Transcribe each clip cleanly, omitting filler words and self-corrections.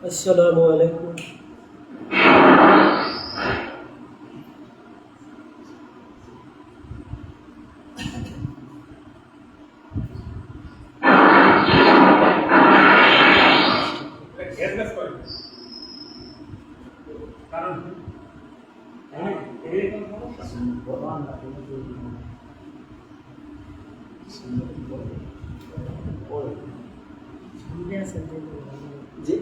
আসসালামু আলাইকুম। জি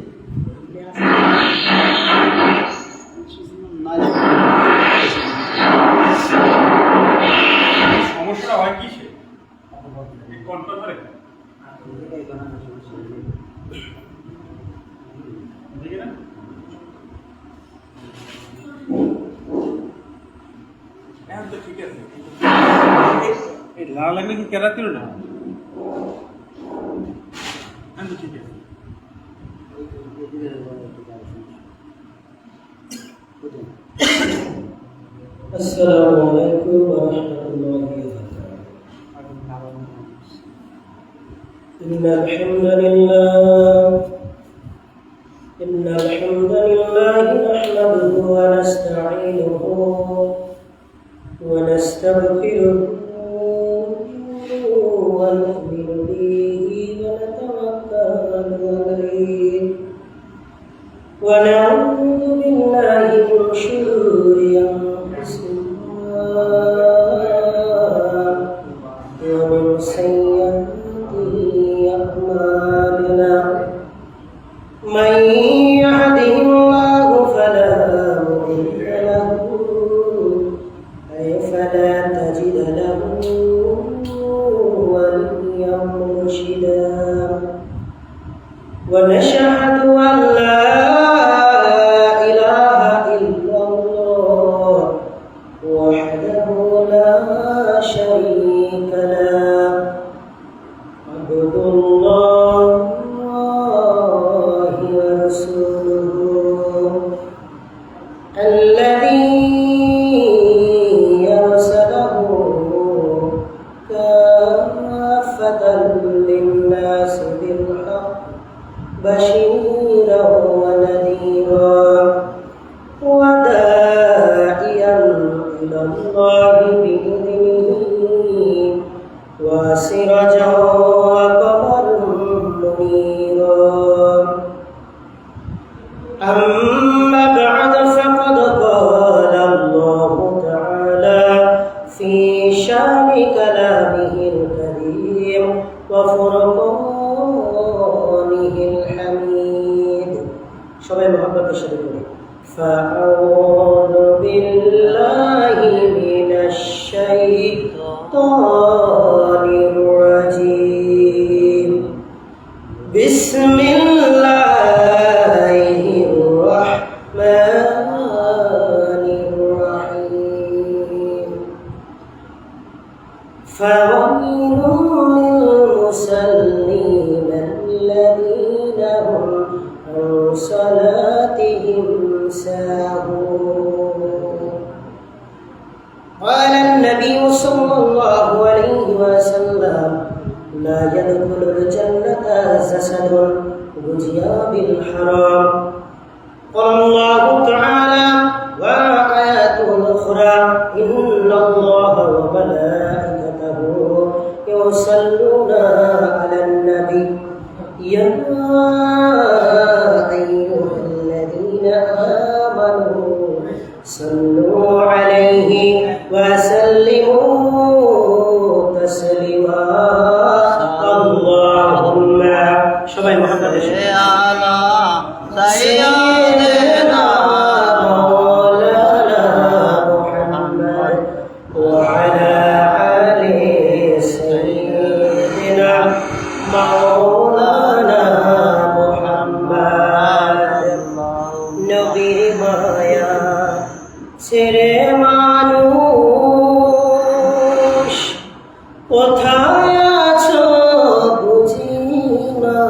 সমস্যা হয় কিসে? এই কণ্ঠ ধরে দেখে না? এখন তো ঠিক আছে। এই লাল লাগলে কি কেরা ছিল না? এখন তো ঠিক আছে। আসসালামু আলাইকুম ওয়া রাহমাতুল্লাহি ওয়া বারাকাতুহু। ইন্নাল হামদালিল্লাহি নাহমাদুহু ওয়া নাস্তাঈনুহু ওয়া নাস্তাগফিরুহু ওয়া nu'minu bihi wa natawakkalu alayhi wa na'udzu billahi min shururi anfusina wa min sayyiati a'malina. Man yahdihillahu fala mudilla lahu fala tajida lahu waliyyan murshida. Wa nashhadu an la وحده لا شريك له عبد الله ورسوله الذي أرسله كافة للناس بالحق بشيرا ونذيرا وداعيا إلى الله بإذنه وسراجا وقمرا منيرا. أما بعد فقد قال الله تعالى في شان كلامه الكريم وفرقانه الحميد. شباب محبة الشريف. فأعوذ بالله من الشيطان الرجيم. بسم الله الرحمن الرحيم. فويل للمصلين الذين هم عن صلاتهم ساهون. قال النبي صلى الله عليه وسلم لا يدخل الجنة جسد غزي بالحرام. قال الله تعالى وآياته الأخرى إن الله وملائكته يصلون على النبي يا أيها الذين آمنوا صلوا عليه وسلموا تسليما. اللهم شباب محمد على سيدنا مولانا محمد وعلى آل سيدنا مولانا محمد. নবীর মায়া ছেড়ে মানুষ কোথায় আছো বুঝি না,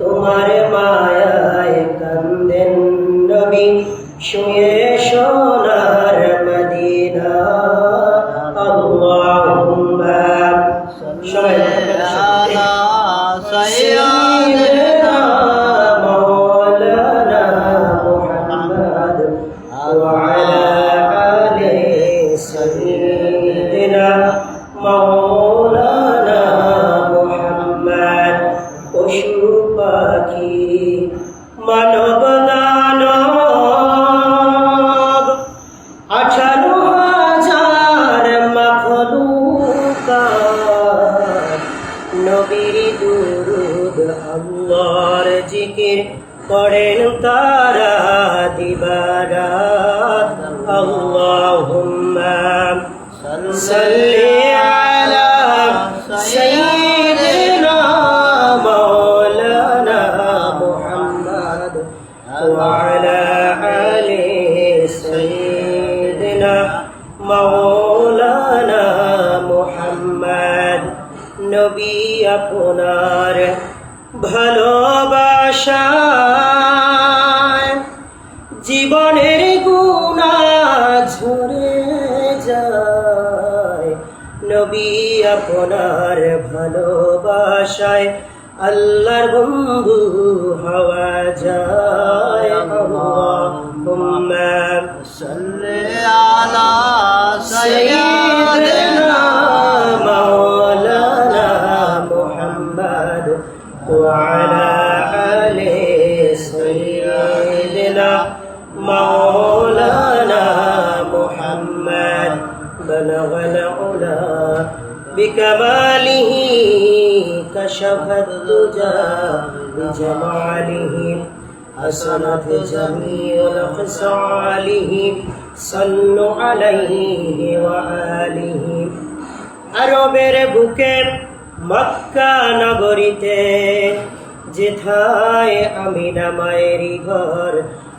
তোমার মায়ায় পশু পাখি মানব দানব 18,000 মাখলুকাত নবীর দুরূদ আল্লাহর জিকির করেন তারা দিবারাত আল্লাহুম্মা সাল্লি আলা সাইয়্যিদিনা মাওলানা মুহাম্মদ ওয়া আলা আলি সাইয়্যিদিনা মাওলানা মুহাম্মদ নবী আপনার ভালোবাসায় জীবনের গুনাহ ঝরে যায় নবী আপনার ভালোবাসায় আল্লাহর বন্ধু হওয়া যায় আল্লাহুম্মা সাল্লি আলা সাইয়্যিদিনা মাওলানা মুহাম্মদ ওয়া আলা আলি সাইয়্যিদিনা মাওলানা মুহাম্মদ বালাগাল উলা بكماله كشف الدجى بجماله حسنت جميع خصاله صلوا عليه وآله আরবের বুকে মক্কা নগরীতে যেথায় আমিনা মায়েরই ঘর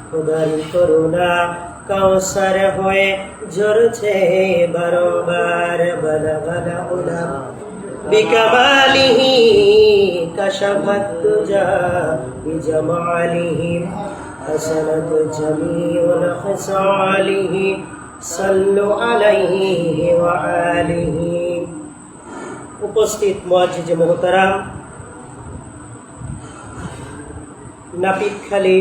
খোদার করুণা কাউসার হয়ে ঝরছে বারবার বালাগাল উলা বিকামালিহি কাশাফাত দুজা বিজামালিহি হাসানাত জামিউল খিসালিহি সাল্লু আলাইহি ওয়া আলিহি উপস্থিত মুআজ্জিজ মুহতারাম নাপিতখালী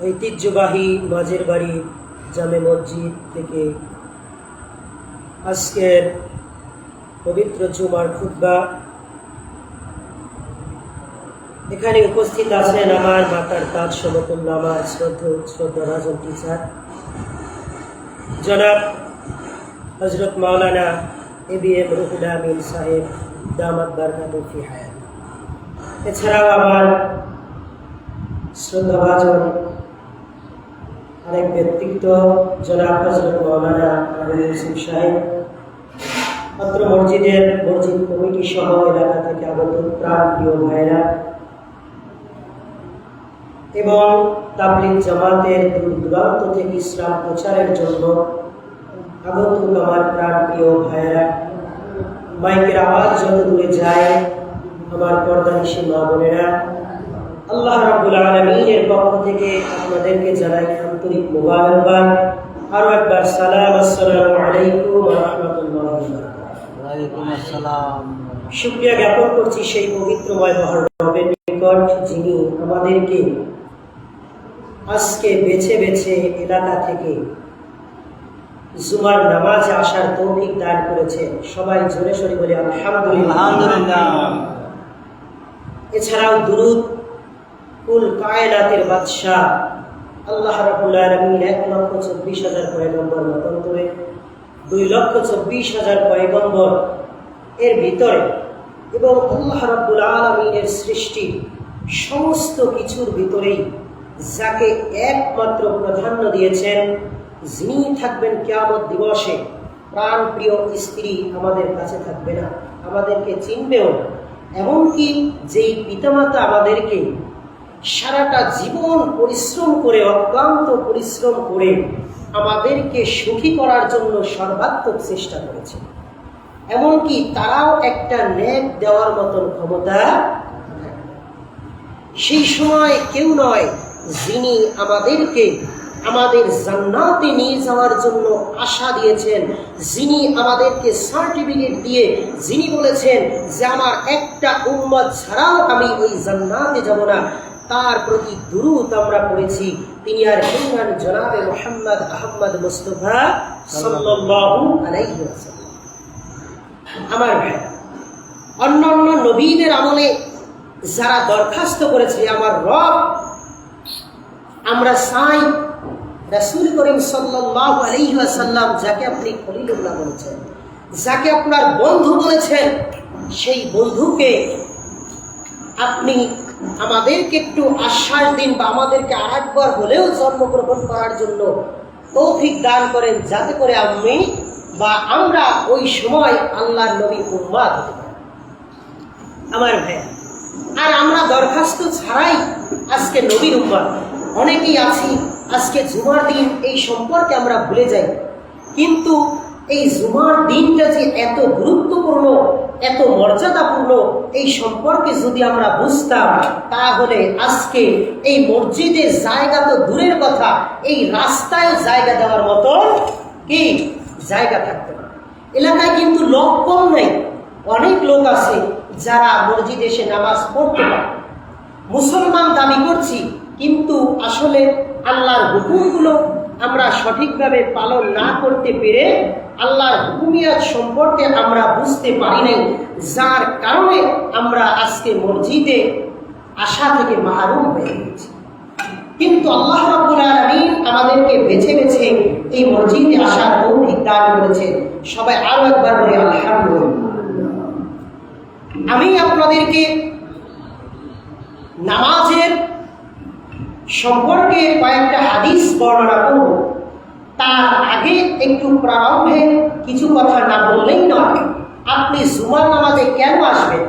ঐতিহ্যবাহী মাঝের বাড়ি জামে মসজিদ থেকে আজকের পবিত্র জুমার খুতবা এখানে উপস্থিত আছেন আমার মাতার তাজ সমতুল্য আমার শ্রদ্ধাভাজন টিচার জনাব হযরত মাওলানা এবিএম রুহুল আমিন সাহেব দামাত বারকাতুহু ফি হায়াত। এছাড়াও আমার শ্রদ্ধাভাজন আরেক ব্যক্তিত্ব জনাব হযরত মাওলানা আবুল হোসেন সাহেব, অত্র মসজিদের মসজিদ কমিটি সহ এলাকা থেকে আগত প্রাণ প্রিয় ভাইরা এবং তাবলীগ জামাতের দূর দূরান্ত থেকে ইসলাম প্রচারের জন্য আগত আমার প্রাণ প্রিয় ভাইরা, মাইকের আওয়াজ যত দূরে যায় আমার পর্দানিশী মা বোনেরা, আল্লাহ রাব্বুল আলামিনের পক্ষ থেকে আপনাদেরকে জানাই আন্তরিক মোবারকবাদ। আরো একবার সালাম, আসসালামু আলাইকুম ওয়া রাহমাতুল্লাহি ওয়া বারাকাতুহু। ওয়ালাইকুম আসসালাম। শুকরিয়া জ্ঞাপন করছি সেই পবিত্রময় মহরমের নিকট যিনি আমাদেরকে আজকে বেছে বেছে এলাকা থেকে জুমার নামাজে আসার তৌফিক দান করেছেন। সবাই জোরে সোরে বলে আলহামদুলিল্লাহ। আলহামদুলিল্লাহ। এছাড়াও দুরুদ কুল কায়নাতের বাদশাহ আল্লাহ রাব্বুল আলামিন 1,24,000 পয়গম্বর মতান্তরে 2,24,000 পয়গম্বর এর ভিতরে এবং আল্লাহ রাব্বুল আলামিনের সৃষ্টি সমস্ত কিছুর ভিতরেই যাকে একমাত্র প্রাধান্য দিয়েছেন, যিনি থাকবেন কিয়ামত দিবসে, প্রাণ প্রিয় স্ত্রী আমাদের কাছে থাকবে না, আমাদেরকে চিনবেও না। এমনকি যেই পিতামাতা আমাদেরকে সারাটা জীবন পরিশ্রম করে, অক্লান্ত পরিশ্রম করে আমাদেরকে সুখী করার জন্য সর্বাত্মক চেষ্টা করেছে, এমনকি তারাও একটা নেক দেওয়ার মতন ক্ষমতা, সেই সময় কেউ নয় যিনি আমাদেরকে আমাদের জান্নাতে নিয়ে যাওয়ার জন্য আশা দিয়েছেন, যিনি আমাদেরকে সার্টিফিকেট দিয়ে যিনি বলেছেন যে আমার একটা উম্মত ছাড়াও আমি ওই জান্নাতে যাব না, তার প্রতি দুরূদ আমরা পড়েছি। তিনি আর কেউ নন, জনাবে মুহাম্মদ আহমদ মুস্তাফা সাল্লাল্লাহু আলাইহি ওয়াসাল্লাম। আমার ভাই, অন্যান্য নবীদের আমলে যারা দরখাস্ত করেছে, আমার রব, আমরা চাই রাসূল করিম সাল্লাল্লাহু আলাইহি ওয়াসাল্লাম যাকে আপনি খলিলুল্লাহ বলেছেন, যাকে আপনার বন্ধু বলেছেন, সেই বন্ধুকে আপনি আমাদেরকে একটু আশ্বাস দিন বা আমাদেরকে আরেকবার হলেও জন্মগ্রহণ করার জন্য তৌফিক দান করেন, যাতে করে আমি বা আমরা ওই সময় আল্লাহর নবীর উম্মত হতে পারি। আমার ভাইয়া, আর আমরা দরখাস্ত ছাড়াই আজকে নবীর উম্মত অনেকেই আছি, আজকে জুমার দিন এই সম্পর্কে আমরা ভুলে যাই। কিন্তু এই জুমার দিনটা যে এত গুরুত্বপূর্ণ, এত মর্যাদাপূর্ণ, এই সম্পর্কে যদি আমরা বুঝতাম, তাহলে আজকে এই মসজিদের জায়গা তো দূরের কথা, এই রাস্তায়ও জায়গা দেওয়ার মতো কি জায়গা থাকতে পারে। এলাকায় কিন্তু লোক কম নেই, অনেক লোক আছে যারা মসজিদে এসে নামাজ পড়তে পারে। মুসলমান দাবি করছি, কিন্তু আসলে আল্লাহর হুকুমগুলো আমরা সঠিকভাবে পালন না করতে পেরে আল্লাহর হুকুমিয়াত সম্পর্কে আমরা বুঝতে পারি নাই, যার কারণে আমরা আজকে মসজিদে আসা থেকে মাহরুম হয়ে গেছি। কিন্তু আল্লাহ রাব্বুল আলামিন আমাদেরকে বেছে বেছে এই মসজিদে আসার তৌফিক দান করেছে। সবাই আরো একবার বলি আলহামদুলিল্লাহ। আমি আপনাদেরকে নামাজের সম্পর্কে কয়েকটা হাদিস বর্ণনা করব। তার আগে একটু প্রারম্ভে কিছু কথা না বললেই নয়। আপনি জুমার নামাজে কেন আসবেন?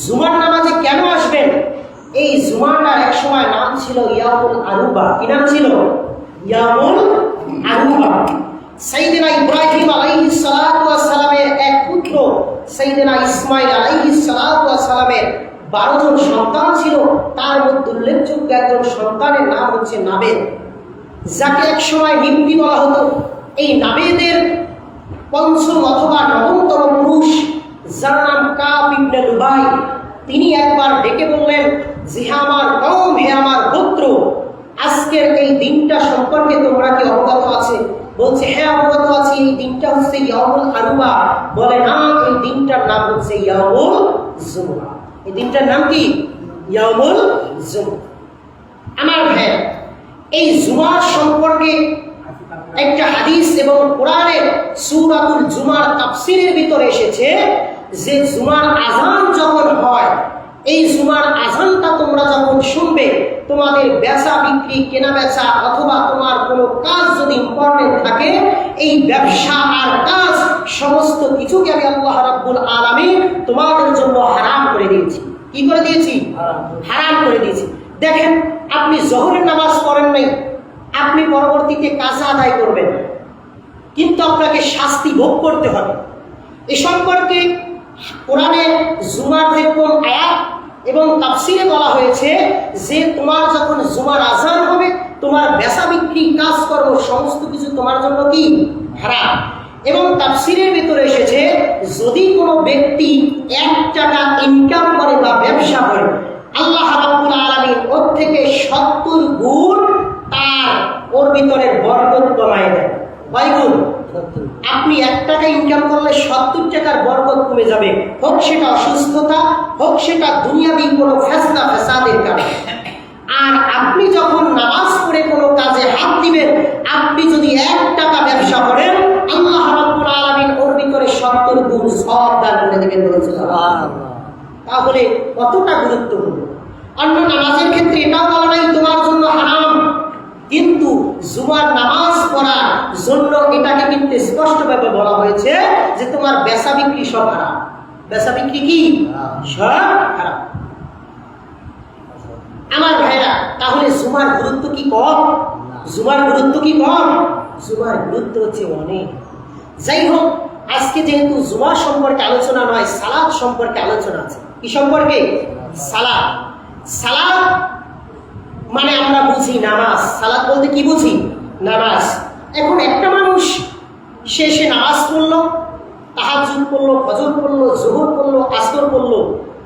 জুমার নামাজে কেন আসবেন? এই জুমাটার এক সময় নাম ছিল ইয়ামুল আরুবা। কি নাম ছিল? ইয়ামুল আরুবা। সাইয়েদনা ইব্রাহিম আলাইহিস সালাতু ওয়াস সালামের এক পুত্র সাইয়েদনা ইসমাঈল আলাইহিস সালাতু ওয়াস সালামের 12 জন সন্তান ছিল। তার মধ্যে উল্লেখযোগ্য একজন সন্তানের নাম হচ্ছে নাবেদ, যাকে এক সময় নিমতি বলা হতো। এই নাবেদের পঞ্চম অথবা নবমতম পুরুষ, যার নাম কাব ইবনে লুবাই, তিনি একবার ডেকে বললেন যে আমার কওম, হে আমার গোত্র, আজকের এই দিনটা সম্পর্কে তোমরা কি অবগত আছে? বলছে হ্যাঁ অবগত আছি, এই দিনটা হচ্ছে ইয়ামুল আরুবা। বলে না, এই দিনটার নাম হচ্ছে ইয়ামুল জুমআ। এই দিনটার নাম কি? ইয়ামুল জুমআ। আমার ভাই, এই জুমার সম্পর্কে একটা হাদিস এবং কোরআনের সূরাতুল জুমার তাফসীরের ভিতরে এসেছে যে জুমার আযান যখন হয়, এই জুমার আযানটা তোমরা যখন শুনবে, তোমাদের বেচা বিক্রি, কেনা বেচা অথবা তোমার কোনো কাজ যদি ইম্পর্টেন্ট থাকে, এই ব্যবসা আর কাজ সমস্ত কিছুকে আমি আল্লাহ রাব্বুল আলামিন তোমাদের জন্য হারাম করে দিয়েছি। কি করে দিয়েছি? হারাম করে দিয়েছি। দেখেন, আপনি জোহরের নামাজ পড়েন নাই, আপনি পরবর্তীতে কাজা আদায় করবেন, কিন্তু আপনাকে শাস্তি ভোগ করতে হবে। এ সম্পর্কে কোরআনে জুমার যেরকম আয়াত এবং তাফসীরে বলা হয়েছে যে তোমার যখন জুমার আযান হবে, তোমার বেচা বিক্রি, কাজকর্ম সমস্ত কিছু তোমার জন্য কি? হারাম। এবং তাফসীরের ভিতরে এসেছে যদি কোনো ব্যক্তি 1 টাকা ইনকাম করে বা ব্যবসা করে, আল্লাহ রাব্বুল আলামিন ওর থেকে 70 গুণ তার ওর ভিতরের বরকত কমায় দেয়। কয় গুণ? আপনি 1 টাকা ইনকাম করলে 70 টাকার বরকত কমে যাবে, হোক সেটা অসুস্থতা, হোক সেটা দুনিয়াবি কোনো ফেসনা ফেসাদের কারণে। আর আপনি যখন নামাজ পড়ে কোনো কাজে হাত দিবেন, আপনি যদি 1 টাকা ব্যবসা করেন, আল্লাহ রাব্বুল আলামিন ওর ভিতরে 70 গুণ সওয়াব দান করে দিবেন। তাহলে কতটা গুরুত্বপূর্ণ। অন্য নামাজের ক্ষেত্রে এটাও বলা নাই তোমার জন্য হারাম, কিন্তু জুমার নামাজ পড়ার জন্য এটাকে কিন্তু স্পষ্টভাবে বলা হয়েছে যে তোমার বেচা বিক্রি সব হারাম। বেচা বিক্রি কি? সব হারাম। আমার ভাইরা, তাহলে জুমার গুরুত্ব কি কম? জুমার গুরুত্ব কি কম? জুমার গুরুত্ব হচ্ছে অনেক। যাই হোক, আজকে যেহেতু জুমা সম্পর্কে আলোচনা নয়, সালাত সম্পর্কে আলোচনা আছে। কি সম্পর্কে? সালাত। সালাত মানে আমরা বুঝি নামাজ। সালাত বলতে কি বুঝি? নামাজ। এখন একটা মানুষ সে নামাজ পড়লো, তাহাজ্জুদ পড়লো, ফজর পড়লো, যোহর পড়লো, আসর পড়লো,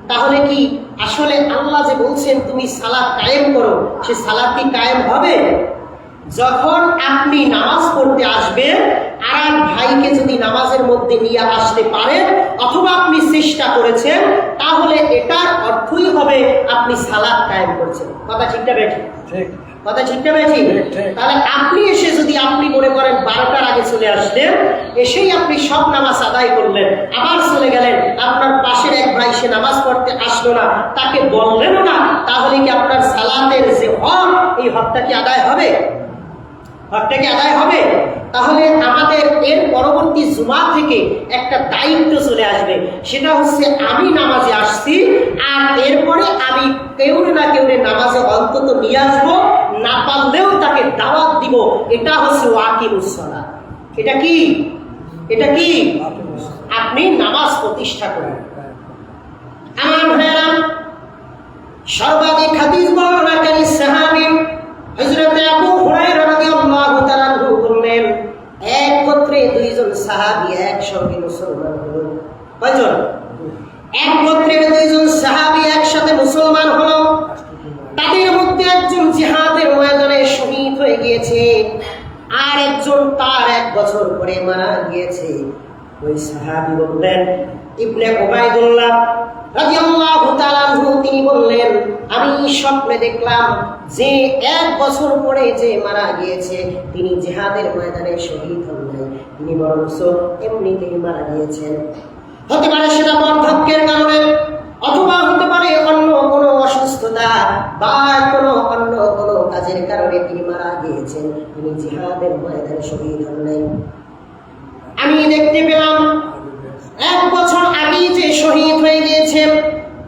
তাহলে কি আসলে আল্লাহ যে বলছেন তুমি সালাত কায়েম করো, সে সালাত কি কায়েম হবে? যখন আপনি নামাজ পড়তে আসবেন, আর এক ভাইকে যদি নামাজের মধ্যে নিয়ে আসতে পারেন অথবা আপনি চেষ্টা করেছেন, তাহলে এটার অর্থ আপনি সালাত কায়েম করছেন। কথা ঠিক না বেঠিক? ঠিক কথা ঠিক না বেঠিক? তাহলে আপনি এসে যদি আপনি মনে করেন 12টার আগে চলে আসলেন, এসেই আপনি সব নামাজ আদায় করলেন, আবার চলে গেলেন, আপনার পাশের এক ভাই সে নামাজ পড়তে আসলো না, তাকে বললেন না, তাহলে কি আপনার সালাতের যে হক, এই হকটা কি আদায় হবে? হকটা কি আদায় হবে? তাহলে আমাদের এর পরবর্তী জুমা থেকে একটা দায়িত্ব চলে আসবে, সেটা হচ্ছে আমি নামাজে আসছি, আর এরপরে আমি কেউ না কেউ নামাজে অন্তত নিয়ে আসবো, না পারলেও তাকে দাওয়াত দিব। এটা হচ্ছে ওয়াকিমুস সালাত। এটা কি? এটা কি? আপনি নামাজ প্রতিষ্ঠা করেন। আমার ভাইয়েরা, সর্বাধিক হাদিস বর্ণনাকারী সাহাবী হযরত আবু হুরায়রা রাদিয়াল্লাহু তাআলা বললেন, এক গোত্রে দুইজন সাহাবী একসঙ্গে মুসলমান হলো। কয়জন? এক গোত্রের দুইজন সাহাবী একসাথে মুসলমান হলো। তাদের মধ্যে একজন জিহাদের ময়দানে শহীদ হয়ে গিয়েছে, আর একজন তার 1 বছর পরে মারা গিয়েছে। ওই সাহাবী বললেন, ইবনে উবাইদুল্লাহ রাদিয়াল্লাহু তাআলা আনহু, তিনি বললেন, আমি স্বপ্নে দেখলাম যে 1 বছর পরে যে মারা গিয়েছে তিনি জিহাদের ময়দানে শহীদ হন নাই, তিনি বরঞ্চ এমনিতেই মারা গিয়েছেন। হতে পারে সেটা বার্ধক্যের কারণে, অথবা হতে পারে অন্য কোনো অসুস্থতা বা অন্য কোনো কাজের কারণে তিনি মারা গিয়েছেন, তিনি জিহাদের ময়দানে শহীদ হন নাই। আমি দেখতে পেলাম 1 বছর আগে যে শহীদ হয়ে গিয়েছেন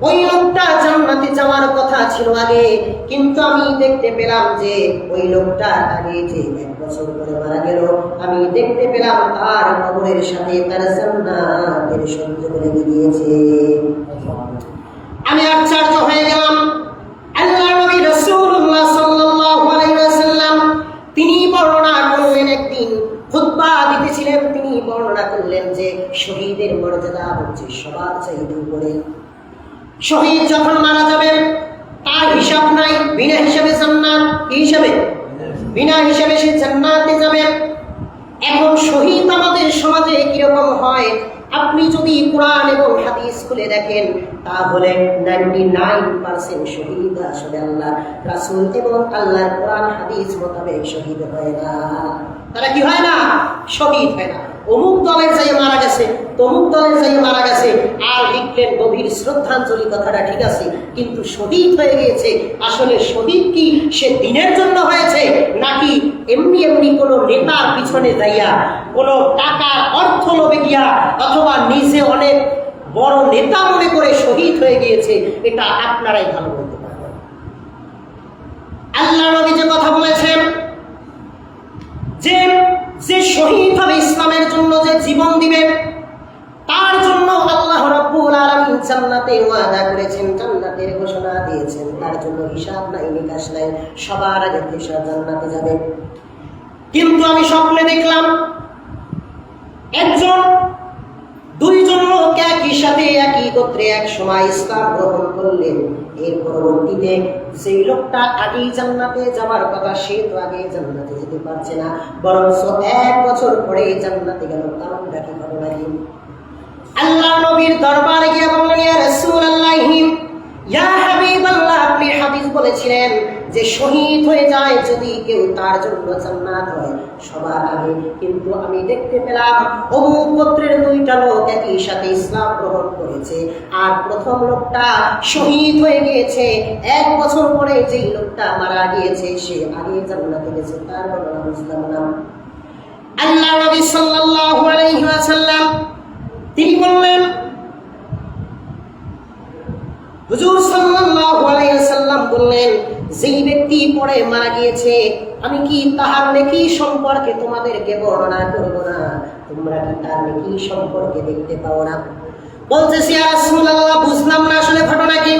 ওই লোকটা জান্নাতে যাওয়ার কথা ছিল আগে, কিন্তু আমি দেখতে পেলাম যে ওই লোকটা আগে যে 1 বছর পরে মারা গেল, আমি দেখতে পেলাম তার কবরের সাথে তার জান্নাতের সংযোগ লেগে গিয়েছে। আমি আশ্চর্য হয়ে গেলাম। আল্লাহর নবী রাসূলুল্লাহ সাল্লাল্লাহু আলাইহি ওয়াসাল্লাম তিনি বর্ণনা করলেন, একদিন খুতবা দিতেছিলেন, তিনি বর্ণনা করলেন যে শহীদের মর্যাদা হচ্ছে সবার চাইতে উপরে। শহীদ যখন মারা যাবে তার হিসাব নাই, বিনা হিসাবে জান্নাত, কি হিসাবে? বিনা হিসাবে সে জান্নাতে যাবে। এখন শহীদ আমাদের সমাজে কিরকম হয়? আপনি যদি কোরআন এবং হাদিস খুলে দেখেন, তাহলে 99% শহীদ আসলে আল্লাহ রাসূল এবং আল্লাহর কোরআন হাদিস মোতাবেক শহীদ হয় না। তারা কি হয় না? শহীদ হয় না। অমুক দলের যাই মারা গেছে, তমুক দলের যাই মারা গেছে, আর লিখলেন গভীর শ্রদ্ধাঞ্জলি, কথাটা ঠিক আছে, কিন্তু শহীদ হয়ে গিয়েছে। আসলে শহীদ কি সে দিনের জন্য হয়েছে, নাকি এমনি এমনি কোনো নেতার পিছনে যাইয়া, কোনো টাকার অর্থ লোভে গিয়া, অথবা নিজে অনেক বড় নেতা মনে করে শহীদ হয়ে গিয়েছে? এটা আপনারাই ভালো বলতে পারবেন। আল্লাহ নবী যে কথা বলেছেন যে যে শহীদ হবে, ইসলামের জন্য যে জীবন দিবে, তার জন্য আল্লাহ রাব্বুল আলামিন জান্নাতে ওয়াদা করেছেন, জান্নাতের ঘোষণা দিয়েছেন। তার জন্য হিসাব নাই, নিকাশ নাই, সবার আগে সে জান্নাতে যাবে। কিন্তু আমি স্বপ্নে দেখলাম দুইজন লোক একই সাথে একই গোত্রে এক সময় ইসলাম গ্রহণ করলেন। এর পরবর্তীতে সেই লোকটা আগেই জান্নাতে যাওয়ার কথা, সে তো আগে জান্নাতে যেতে পারছে না, বরঞ্চ 1 বছর পরে জান্নাতে গেল। কারণটা কি? ঘটনা কি? আল্লাহ নবীর দরবারে গিয়ে বললেন, ইয়া রাসূলুল্লাহ, ইয়া হাবিবাল্লাহ, আপনি হাদিস বলেছিলেন যে শহীদ হয়ে যায় যদি কেউ, তার জন্য জান্নাত হয় সবার আগে। কিন্তু আমি দেখতে পেলাম অমুক গোত্রের 2টা লোক একই সাথে ইসলাম গ্রহণ করেছে, আর প্রথম লোকটা শহীদ হয়ে গিয়েছে। 1 বছর পরে যেই লোকটা মারা গিয়েছে সে আগে জান্নাতে গেছে, তার বর্ণনা বুঝলাম না। আল্লাহ নবী সাল্লাল্লাহু আলাইহি ওয়াসাল্লাম তিনি বললেন, হুজুর সাল্লাল্লাহু আলাইহি ওয়াসাল্লাম বললেন, যেই ব্যক্তি পরে মারা গিয়েছে আমি কি তাহার নেকি সম্পর্কে তোমাদেরকে বর্ণনা করব না? তোমরা কি তার নেকি সম্পর্কে দেখতে পাও না? বলতেছি, ইয়া রাসূলুল্লাহ, বুঝলাম না আসলে ঘটনা কি?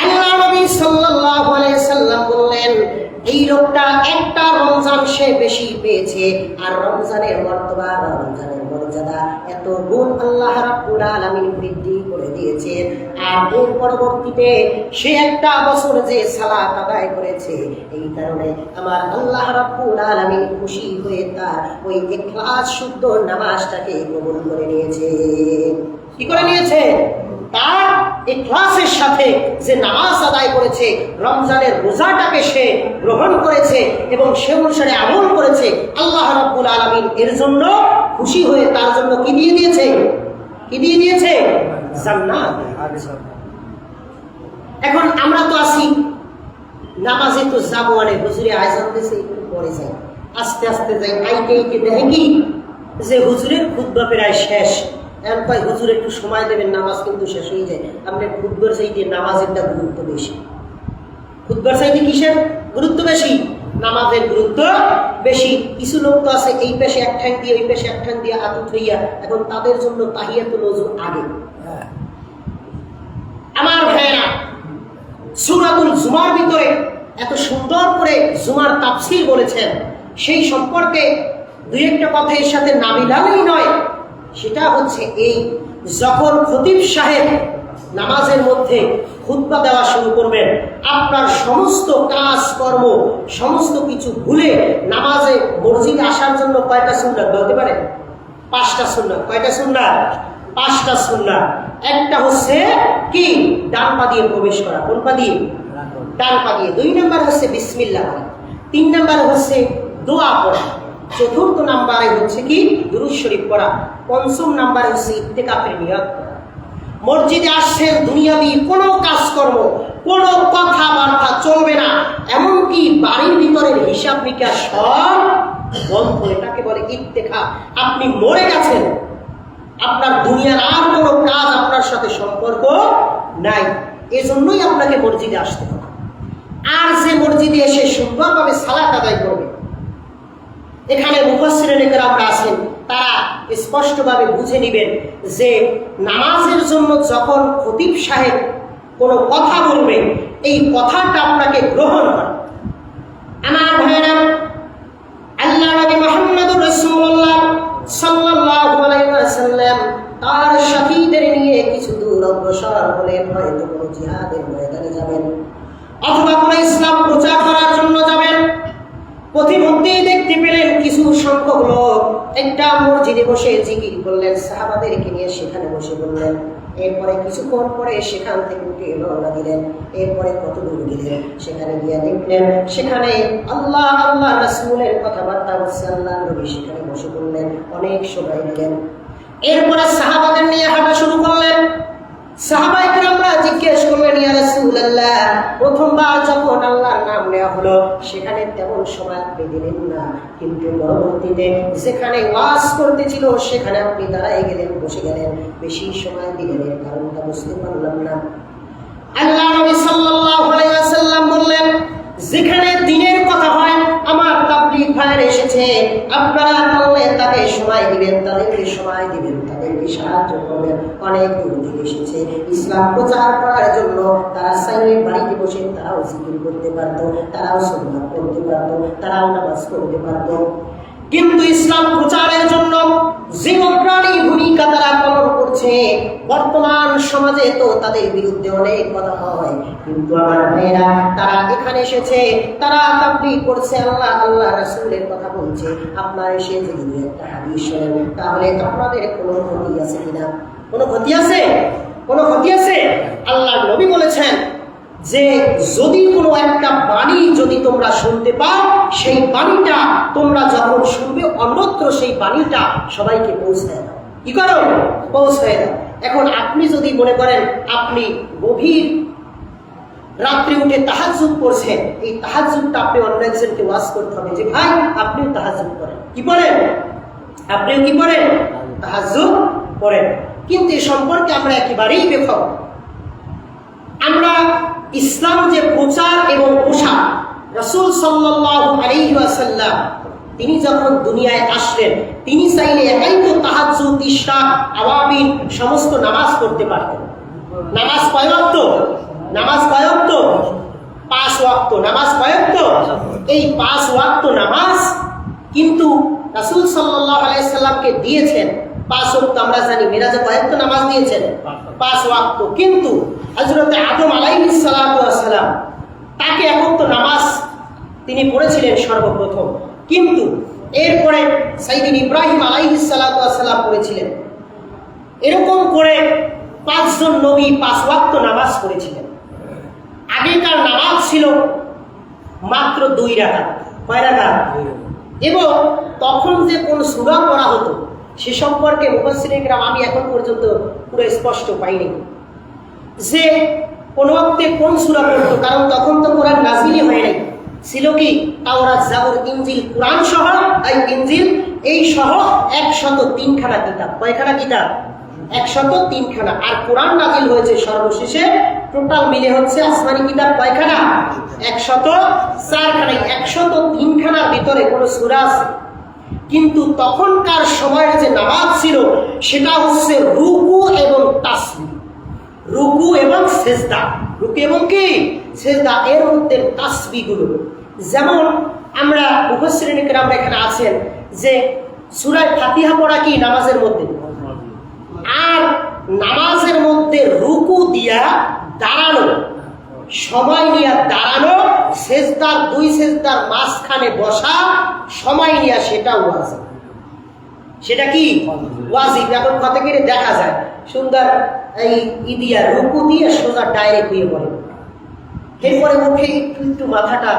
আল্লাহ নবী সাল্লাল্লাহু আলাইহি ওয়াসাল্লাম বললেন, এই লোকটা একটা রমজান সে বেশি পেয়েছে, আর রমজানের মর্তবা, রমজানের মর্যাদা, এত গুণ আল্লাহ রাব্বুল আলামিন বৃদ্ধি করে দিয়েছেন। আর এর পরবর্তীতে সে 1 বছর যে সালাত আদায় করেছে, এই কারণে আমার আল্লাহ রাব্বুল আলামিন খুশি হয়ে তার ওই ইখলাস শুদ্ধ নামাজটাকে কবুল করে নিয়েছে। কি করে নিয়েছে? তার ইখলাসের সাথে যে নামাজ আদায় করেছে, রমজানের রোজাটাকে সে গ্রহণ করেছে এবং সে অনুসারে আমল করেছে, আল্লাহ রাব্বুল আলামিন এর জন্য খুশি হয়ে তার জন্য কি দিয়ে দিয়েছে? কি দিয়ে দিয়েছে? জান্নাত। এখন আমরা তো আসি নামাজে তো যাবো, মানে হুজুরে আয়োজন দিয়েছে একটু পরে যাই, আস্তে আস্তে যাই, আইকে দেখে কি যে হুজুরের খুতবা প্রায় শেষ। এখন কয় হুজুর একটু সময় দেবেন, নামাজ কিন্তু শেষ হয়ে যায়। আপনার খুতবার চাইতে নামাজেরটা গুরুত্ব বেশি। খুতবার চাইতে কিসের গুরুত্ব বেশি? নামাজের গুরুত্ব বেশি। কিছু লোক তো আছে এই পেশে এক ঠ্যাং দিয়ে ওই পেশে এক ঠ্যাং দিয়ে আদত হইয়া, এখন তাদের জন্য তাহিয়াতুল ওযু আগে। আমার ভাইয়েরা, সূরাতুল জুমার ভিতরে এত সুন্দর করে জুমার তাফসীর বলেছেন, সেই সম্পর্কে দুই একটা কথা এর সাথে না মিলালেই নয়। সেটা হচ্ছে এই, যখন খতিব সাহেব নামাজের মধ্যে খুতবা দেওয়া শুরু করবেন, আপনার সমস্ত কাজ কর্ম সমস্ত কিছু ভুলে নামাজে মসজিদে আসার জন্য কয়টা সুন্নাত বলতে পারেন? 5টা সুন্নাত। কয়টা সুন্নাত? 5টা সুন্নাত। একটা হচ্ছে কি? ডান পা দিয়ে প্রবেশ করা। কোন পা দিয়ে? ডান পা দিয়ে। 2 নাম্বার হচ্ছে বিসমিল্লাহ বলা। 3 নাম্বার হচ্ছে দোয়া পড়া। 4র্থ নাম্বারে হচ্ছে কি? দুরূদ শরীফ পড়া। 5ম নাম্বারে হচ্ছে ইত্তেকাফের নিয়ত করা। মসজিদে আসছেন, দুনিয়াবি কোনো কাজকর্ম, কোনো কথাবার্তা চলবে না, এমনকি বাড়ির ভিতরের হিসাব নিকাশ সব বন্ধ। এটাকে বলে ইত্তেকা। আপনি মরে গেছেন, আপনার দুনিয়ার আর কোনো কাজ আপনার সাথে সম্পর্ক নাই, এজন্যই আপনাকে মসজিদে আসতে হবে। আর যে মসজিদে এসে সুন্দরভাবে সালাত আদায় করবে, এখানে মুফাসসিরিনে কেরামরা আছেন, তারা স্পষ্টভাবে বুঝে নেবেন যে নামাজের জন্য যখন খতিব সাহেব কোনো কথা বলবে, এই কথাটা আপনাকে গ্রহণ করা। আমার ভাইয়েরা, আল্লাহ নবী মুহাম্মদুর রাসূলুল্লাহ সাল্লাল্লাহু আলাইহি ওয়াসাল্লাম তার সাথীদের নিয়ে কিছু দূর অগ্রসর হলেন। হয়তো কোনো জিহাদের ময়দানে যাবেন অথবা কোনো ইসলাম প্রচার করার জন্য যাবেন। প্রতিমধ্যেই দেখতে পেলেন কিছু সংখ্যক লোক একটা মসজিদে বসে জিকির করলেন, সাহাবাদেরকে নিয়ে সেখানে বসে বললেন। এরপরে কিছুক্ষণ পরে সেখান থেকে উঠে রওনা দিলেন। এরপরে কত দূর গেলেন, সেখানে গিয়ে দেখলেন সেখানে আল্লাহ আল্লাহ রাসূলের কথাবার্তা হচ্ছে। আল্লাহ নবী সেখানে বসে বললেন, অনেক সময় দিলেন। এরপরে সাহাবাদের নিয়ে হাঁটা শুরু করলেন। সাহাবায়ে কেরামরা জিজ্ঞেস করলেন, ইয়া রাসূলুল্লাহ, প্রথমবার যখন আল্লাহর নাম নেওয়া হলো সেখানে তেমন সময় আপনি দিলেন না, কিন্তু পরবর্তীতে যেখানে ওয়াজ করতেছিল সেখানে আপনি দাঁড়ায় গেলেন, বসে গেলেন, বেশি সময় দিলেন, এর কারণটা বুঝতে পারলাম না। আল্লাহ নবী সাল্লাল্লাহু আলাইহি ওয়াসাল্লাম বললেন, যেখানে দিনের কথা হয়, আমার তাবলীগ ভাইরা এসেছে, আপনারা বললে তাকে সময় দিবেন, তাদেরকে সময় দিবেন, তাদেরকে সাহায্য করবেন। অনেক দূর থেকে এসেছে ইসলাম প্রচার করার জন্য, তারা চাইলে বাড়িতে বসে তারাও জিকির করতে পারতো, তারাও সুন্নাত করতে পারতো, তারাও নামাজ পড়তে পারতো, কিন্তু ইসলাম প্রচারের জন্য জীবনপ্রাণী ভূমিকা তারা পালন করছে। বর্তমান সমাজে তো তাদের বিরুদ্ধে অনেক কথা হয়, কিন্তু আমার ভাইয়েরা, তারা এখানে এসেছে, তারা তাবলীগ করছে, আল্লাহ আল্লাহ রাসূলের কথা বলছে। আপনারা এসে যদি একটা হাদিস শোনেন, তাহলে আপনাদের কোনো ক্ষতি আছে কিনা? কোনো ক্ষতি আছে? কোনো ক্ষতি আছে? আল্লাহর নবী বলেছেন যে যদি কোনো একটা বাণী যদি তোমরা শুনতে পাও, সেই বাণীটা তোমরা যখন শুনবে অন্যত্র সেই বাণীটা সবাইকে পৌঁছায় দাও। কি করো? পৌঁছায় দাও। এখন আপনি যদি মনে করেন আপনি গভীর রাত্রে উঠে তাহাজ্জুদ পড়ছেন, এই তাহাজ্জুদটা আপনি অন্য একজনকে ওয়াজ করতে হবে যে ভাই আপনিও তাহাজ্জুদ করেন। কি পড়েন? আপনিও কি পড়েন? তাহাজ্জুদ পড়েন। কিন্তু এই সম্পর্কে আমরা একেবারেই বেখবর। আমরা ইসলাম যে প্রচার এবং প্রসার, রাসূল সাল্লাল্লাহু আলাইহি ওয়াসাল্লাম তিনি যখন দুনিয়ায় আসলেন, তিনি চাইলে একাই তো তাহাজ্জুদ, ইশরাক, আওয়াবিন সমস্ত নামাজ পড়তে পারতেন। নামাজ কয় ওয়াক্ত? নামাজ কয় ওয়াক্ত? 5 ওয়াক্ত। নামাজ কয় ওয়াক্ত? এই 5 ওয়াক্ত নামাজ কিন্তু রাসূল সাল্লাল্লাহু আলাইহি সাল্লামকে দিয়েছেন 5 ওয়াক্ত। আমরা জানি মিরাজে কয় ওয়াক্ত নামাজ দিয়েছেন? 5 ওয়াক্ত। কিন্তু হযরত আদম আলাইহিস সালাতু ওয়াস সালাম তাকে 1 ওয়াক্ত নামাজ তিনি পড়েছিলেন সর্বপ্রথম, কিন্তু এরপরে সাইয়্যিদিন ইব্রাহিম আলাইহিস সালাতু ওয়াস সালাম পড়েছিলেন। এরকম করে 5 জন নবী 5 ওয়াক্ত নামাজ পড়েছিলেন। আগেকার নামাজ ছিল মাত্র 2 রাকাত। কয় রাকাত? এবং তখন যে কোন সূরা পড়া হতো সে সম্পর্কে মুফাসসিরিন কিরাম আমি এখন পর্যন্ত পুরো স্পষ্ট পাইনি যে কোন ওয়াক্তে কোন সূরা পড়তো, কারণ তখন তো কোরআন নাযিলই হয় নাই। ছিল কি তাওরাত, জাবুর, ইনজিল, কোরআন সহ ইনজিল এই সহ 103 খানা কিতাব। কয়খানা কিতাব? 103 খানা। আর কোরআন নাযিল হয়েছে সর্বশেষে টোটাল মিলে হচ্ছে আসমানি কিতাব কয়খানা? 104 খানা। 103 খানার ভিতরে কোন সূরা আছে, কিন্তু তখনকার সময়ের যে নামাজ ছিল সেটা হচ্ছে রুকু এবং তাসবিহ, রুকু এবং সেজদা, রুকু এবং কি সেজদা, এর মধ্যে তাসবিহগুলো। যেমন আমরা মুফাসসিরিন কিরাম এখানে আছেন যে সূরা ফাতিহা পড়া কি নামাজের মধ্যে, আর নামাজের মধ্যে রুকু দিয়া দাঁড়ানো, সময় নিয়ে দাঁড়ানো, সেজদার 2 সেজদার মাঝখানে বসা, সময় নিয়ে সেটা ওয়াজিব। সেটা কি ওয়াজিব। এখন কত করে দেখা যায় সুন্দর এই ইদিয়া রুকু দিয়ে সোজা ডাইরেক্ট হয়ে পড়ে, এরপরে মুখে একটু মাথাটা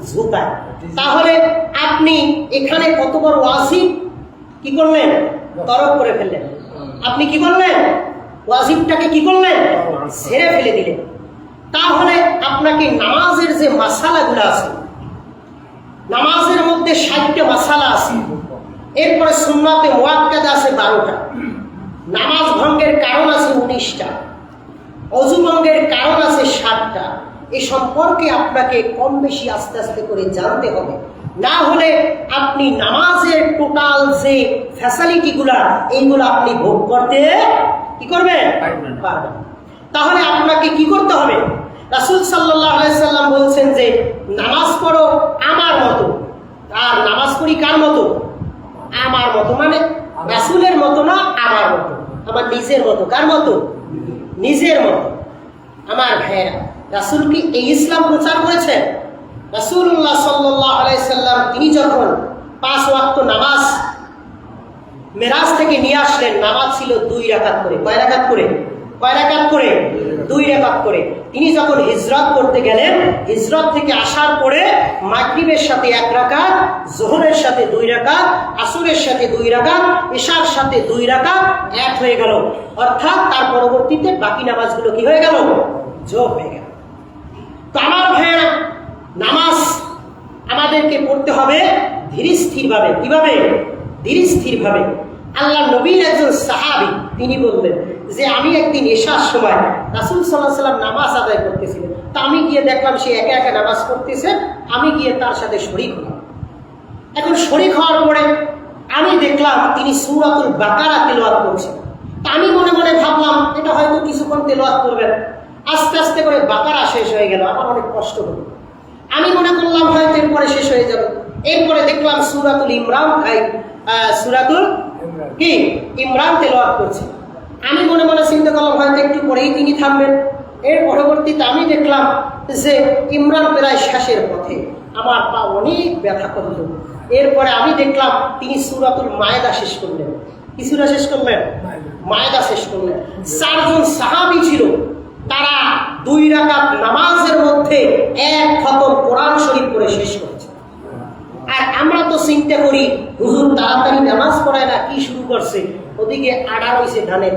ঝুঁকায়। তাহলে আপনি এখানে কত বড় ওয়াজিব কি করলেন? তরক করে ফেললেন। আপনি কি করলেন? ওয়াজিবটাকে কি করলেন? ছেড়ে ফেলে দিলেন। তাহলে আপনাকে নামাজের যে মাসালাগুলো আছে, নামাজের মধ্যে 60টা মাসালা আছে, এরপরে সুন্নাতে মুআক্কাদা আছে 12টা, নামাজ ভঙ্গের কারণ আছে 19টা, অজু ভঙ্গের কারণ আছে 7টা। এই সম্পর্কে আপনাকে কম বেশি আস্তে আস্তে করে জানতে হবে, না হলে আপনি নামাজের টোটাল যে ফ্যাসিলিটিগুলা এইগুলো আপনি ভোগ করতে কি করবেন? পারবেন। তাহলে আপনাকে কি করতে হবে? রাসূল সাল্লাল্লাহু আলাইহি সাল্লাম বলছেন যে নামাজ পড়ো আমার মতো। আর নামাজ পড়ি কার মতো? আমার মতো, মানে রাসূলের মতো না, আমার মতো, আমার নিজের মতো। কার মতো? নিজের মতো। আমার ভাইয়েরা, রাসূল কি এই ইসলাম প্রচার করেছেন? রাসূলুল্লাহ সাল্লাল্লাহু আলাইহি সাল্লাম তিনি যখন 5 ওয়াক্ত নামাজ মেরাজ থেকে নিয়ে আসলেন, নামাজ ছিল 2 রাকাত করে। কয় রাকাত করে? কয় রাকাত করে? 2 রাকাত করে। তিনি যখন হিজরত করতে গেলেন, হিজরত থেকে আসার পরে মাগরিবের সাথে 1 রাকাত, যোহরের সাথে 2 রাকাত, আসরের সাথে 2 রাকাত, ইশার সাথে 2 রাকাত, এক হয়ে গেল। অর্থাৎ তার পরবর্তীতে বাকি নামাজগুলো কি হয়ে গেল? যোগ হয়ে গেল। তো আমার ভাইয়েরা, নামাজ আমাদেরকে পড়তে হবে ধীর স্থির ভাবে। কিভাবে? ধীর স্থির ভাবে। আল্লাহ নবীর একজন সাহাবী তিনি বললেন যে আমি একদিন এশার সময় রাসূল সাল্লাল্লাহু আলাইহি ওয়াসাল্লাম নামাজ আদায় করতেছিলেন, তা আমি গিয়ে দেখলাম সে একা একা নামাজ পড়তেছে, আমি গিয়ে তার সাথে শরীক হলাম। এখন শরীক হওয়ার পরে আমি দেখলাম তিনি সূরাতুল বাকারা তেলাওয়াত করছেন। তা আমি মনে মনে ভাবলাম এটা হয়তো কিছুক্ষণ তেলাওয়াত করবেন। আস্তে আস্তে করে বাকারা শেষ হয়ে গেল, আমার অনেক কষ্ট হলো। আমি মনে করলাম হয়তো এরপরে শেষ হয়ে যাবে। এরপরে দেখলাম সূরাতুল ইমরান, সূরাতুল কি ইমরান তেলাওয়াত করছে। আমি মনে মনে চিন্তা করলাম হয়তো একটু পরেই তিনি থামবেন। এর পরবর্তীতে আমি দেখলাম যে ইমরান প্রায় শেষের পথে, আমার পা অনেক ব্যথা করল। এরপরে আমি দেখলাম তিনি সূরাতুল মায়েদা শেষ করলেন। কি সূরা শেষ করলেন? মায়েদা শেষ করলেন। 4 জন সাহাবী ছিল, তারা 2 রাকাত নামাজের মধ্যে 1 খতম কোরআন শরীফ পড়ে শেষ করেছে। আর আমরা তো চিন্তা করি হুজুর তাড়াতাড়ি নামাজ পড়ায় না, কি শুরু করছে? ওদিকে আড়া রয়েছে ধানের,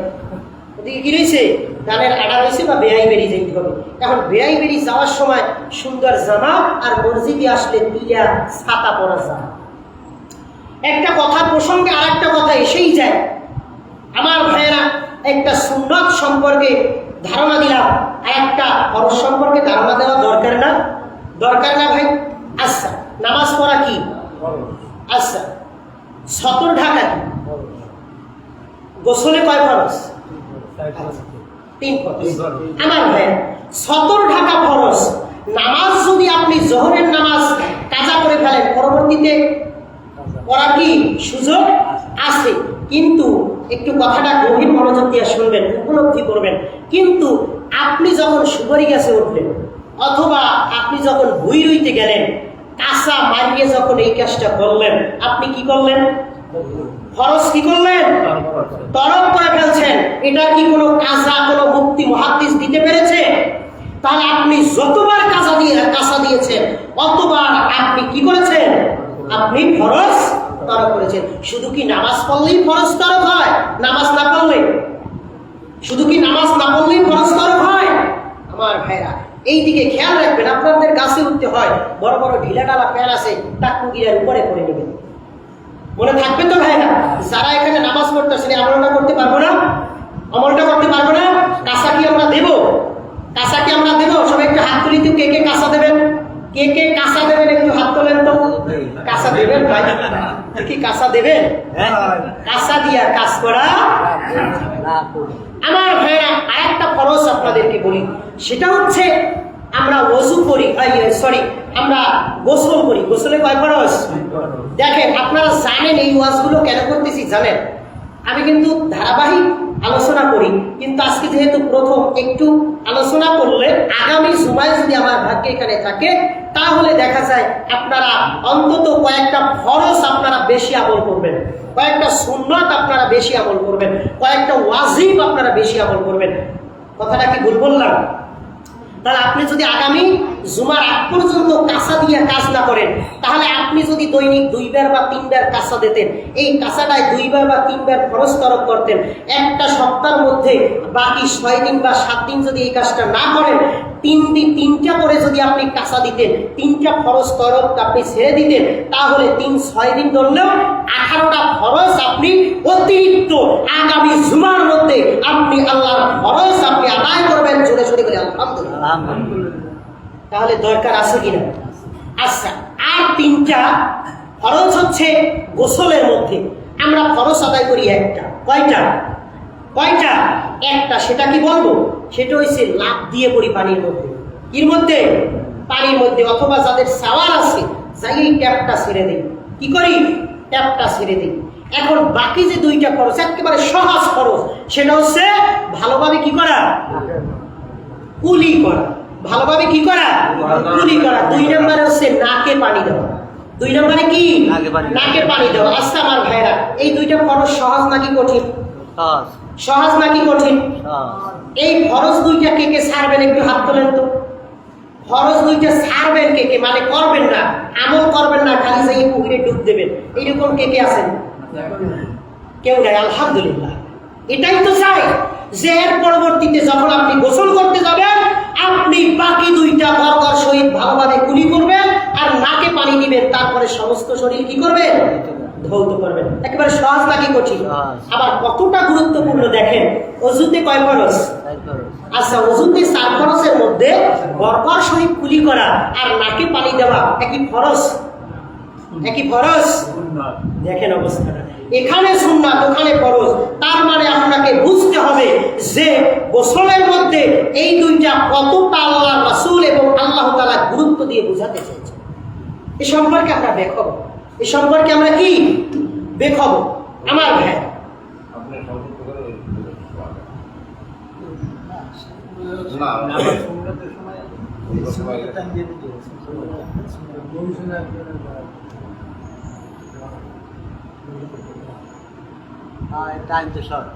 ওদিকে কি রয়েছে? ধানের আড়া রয়েছে, বা বেড়াই বেরিয়ে যেতে হবে। এখন বেড়াই বেরিয়ে যাওয়ার সময় সুন্দর জামা, আর মসজিদে আসলে টিলা ছাতা পরা যায়। একটা কথা প্রসঙ্গে আর একটা কথা এসেই যায়। আমার ভাইয়েরা, একটা সুন্নাত সম্পর্কে ধারণা দিলাম, আর একটা ফরজ সম্পর্কে ধারণা দেওয়া দরকার না? দরকার না ভাই? আচ্ছা, নামাজ পড়া কি? আচ্ছা, সতর ঢাকা কি? গোসলে কয় ফরজ? 3 ফরজ। আমার ভাই, সতর ঢাকা ফরজ। নামাজ যদি আপনি জোহরের নামাজ কাজা করে ফেলেন, পরবর্তীতে পড়ার কি সুযোগ আছে? কিন্তু একটু কথাটা গভীর মনোযোগ দিয়ে শুনবেন, উপলব্ধি করবেন। কিন্তু আপনি যখন সুপারি গাছে উঠলেন, অথবা আপনি যখন ভুই রুইতে গেলেন, কাঁচা মারিয়ে যখন এই কাজটা করলেন, আপনি কি করলেন? ফরজ কি করলেন? তরক করে ফেলছেন। এটা কি কোনো কাজা, কোনো মুক্তি মুহাদ্দিস দিতে পেরেছে? তাহলে আপনি যতবার কাজা দিয়েছেন অতবার আপনি কি করেছেন? আপনি ফরজ তরক করেছেন। শুধু কি নামাজ পড়লেই ফরজ তরক হয়? নামাজ না পড়লে শুধু কি নামাজ না পড়লেই ফরজ তরক হয়? আমার ভাইরা এই দিকে খেয়াল রাখবেন। আপনাদের গাছে উঠতে হয়, বড় বড় ঢিলা ডালা প্যান আছে, টাকু গিরার উপরে করে নেবেন। মনে থাকবে তো ভাইরা? যারা এখানে নামাজ পড়তেছেন আমলটা করতে পারবো না? আমলটা করতে পারবো না? কাঁচা কি আমরা দেব? কাঁচা কি আমরা দেব? সবাই একটু হাত তুলি তো। কে কে কাঁচা দেবেন? কে কে কাঁচা দেবেন একটু হাত তোলেন তো। কাঁচা দেবেন ভাই? কি কাঁচা দেবেন? কাঁচা দিয়া কাজ করা। আমার ভাইরা আরেকটা ফরজ আপনাদেরকে বলি, সেটা হচ্ছে আমরা ওযু করি, আমরা গোসল করি। গোসলে কয় ফরজ? দেখেন আপনারা জানেন এই ওয়াজগুলো কেন করতেছি জানেন? আমি কিন্তু ধারাবাহিক আলোচনা করি, কিন্তু আজকে যেহেতু প্রথম একটু আলোচনা করলে আগামী জুমায় যদি আমার ভাগ্যে এখানে থাকে তাহলে দেখা যায় আপনারা অন্তত কয়েকটা ফরজ আপনারা বেশি আমল করবেন, কয়েকটা সুন্নাত আপনারা বেশি আমল করবেন, কয়েকটা ওয়াজিব আপনারা বেশি আমল করবেন। কথাটা কি ভুল বললাম? তাহলে আপনি যদি আগামী জুমার আগ পর্যন্ত কাঁচা দিয়ে কাজ না করেন, তাহলে আপনি যদি দৈনিক 2 বার বা 3 বার কাঁচা দিতেন, এই কাঁচাটায় 2 বার বা 3 বার ফরজ তরক করতেন, একটা সপ্তাহের মধ্যে বাকি 6 দিন বা 7 দিন যদি এই কাজটা না করেন, 3 দিন 3টা করে যদি আপনি কাঁচা দিতেন, 3টা ফরজ তরক আপনি ছেড়ে দিতেন, তাহলে 3-6 দিন ধরলেও 18টা ফরজ আপনি অতিরিক্ত আগামী জুমার মধ্যে আপনি আল্লাহর ফরজ আপনি আদায় করবেন। জোরে জোরে বলে আলহামদুলিল্লাহ। তাহলে দরকার আছে কিনা? আচ্ছা, আর 3টা ফরজ হচ্ছে গোসলের মধ্যে আমরা ফরজ আদায় করি একটা। কয়টা? একটা। সেটা কি বলবো? সেটা হচ্ছে লাফ দিয়ে পড়ি পানির মধ্যে। এর মধ্যে? পানির মধ্যে। অথবা যাদের শাওয়ার আছে যাই এই ট্যাপটা ছেড়ে দেই। কি করি? ট্যাপটা ছেড়ে দিই। এখন বাকি যে 2টা ফরজ একেবারে সহজ ফরজ, সেটা হচ্ছে ভালোভাবে কি করা? কুলি করা। ভালোভাবে কি করা? কুলি করা। 2 নম্বরে হচ্ছে নাকে পানি দেওয়া। 2 নম্বরে কি? নাকে পানি দেওয়া। আচ্ছা আমার ভাইরা, এই 2টা ফরজ সহজ নাকি কঠিন? সহজ নাকি কঠিন? এই ফরজ 2টা কে কে ছাড়বেন একটু হাত তোলেন তো। ফরজ 2টা ছাড়বেন কে কে? মানে করবেন না, আমল করবেন না, খালি যাই পুকুরে ডুব দেবেন, এইরকম কে কে আছেন? কেউ নাই। আলহামদুলিল্লাহ। এটাই তো চাই যে এর পরবর্তীতে যখন আপনি গোসল করতে যাবেন আপনি বাকি 2টা ঘর সহিত ভালোভাবে কুলি করবেন আর নাকে পানি দিবেন, তারপরে সমস্ত শরীর কি করবেন? ধৌত করবেন। একেবারে সহজ নাকি কঠিন? আবার কতটা গুরুত্বপূর্ণ দেখেন। ওযুতে কয় ফরজ? আচ্ছা, ওযুতে 4 ফরজের মধ্যে ঘর সহিত কুলি করা আর নাকে পানি দেওয়া একই ফরজ? একই ফরজ? দেখেন অবস্থাটা, এখানে সুন্নাত ওখানে ফরজ। তার মানে আপনাকে বুঝতে হবে যে গোসলের মধ্যে এই 2টা কতটা আল্লাহর রাসূল এবং আল্লাহ তাআলা গুরুত্ব দিয়ে বোঝাতে চেয়েছে। এই সম্পর্কে আমরা বেখবর। এই সম্পর্কে আমরা কি বেখবর? আমার ভাই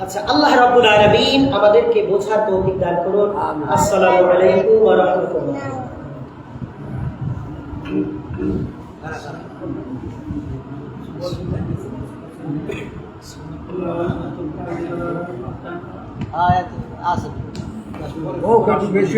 আচ্ছা, আল্লাহ রাব্বুল আলামিন আমাদেরকে বোঝার তৌফিক দান করুন। আসসালামু আলাইকুম ওয়া রাহমাতুল্লাহ। ও বেশি